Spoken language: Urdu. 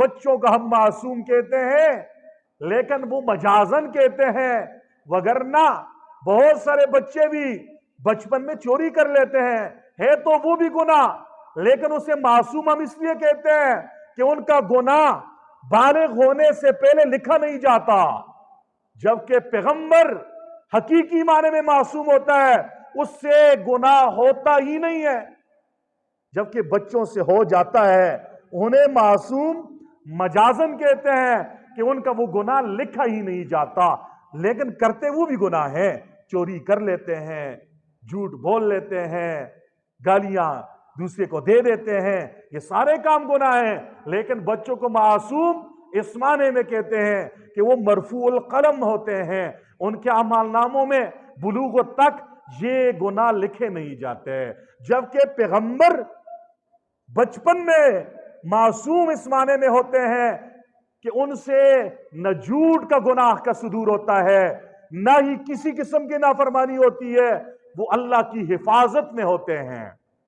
بچوں کا ہم معصوم کہتے ہیں لیکن وہ مجازن کہتے ہیں، وگرنہ بہت سارے بچے بھی بچپن میں چوری کر لیتے ہیں، ہے تو وہ بھی گناہ لیکن اسے معصوم ہم اس لیے کہتے ہیں کہ ان کا گناہ بالغ ہونے سے پہلے لکھا نہیں جاتا، جبکہ پیغمبر حقیقی معنی میں معصوم ہوتا ہے، اس سے گناہ ہوتا ہی نہیں ہے، جبکہ بچوں سے ہو جاتا ہے۔ انہیں معصوم مجازن کہتے ہیں کہ ان کا وہ گناہ لکھا ہی نہیں جاتا، لیکن کرتے وہ بھی گناہ ہیں، چوری کر لیتے ہیں، جھوٹ بول لیتے ہیں، گالیاں دوسرے کو دے دیتے ہیں، یہ سارے کام گناہ ہیں، لیکن بچوں کو معصوم اس معنی میں کہتے ہیں کہ وہ مرفوع القلم ہوتے ہیں، ان کے اعمال ناموں میں بلوغ تک یہ گناہ لکھے نہیں جاتے، جبکہ پیغمبر بچپن میں معصوم اس معنی میں ہوتے ہیں کہ ان سے نہ جھوٹ کا گناہ کا صدور ہوتا ہے، نہ ہی کسی قسم کی نافرمانی ہوتی ہے، وہ اللہ کی حفاظت میں ہوتے ہیں۔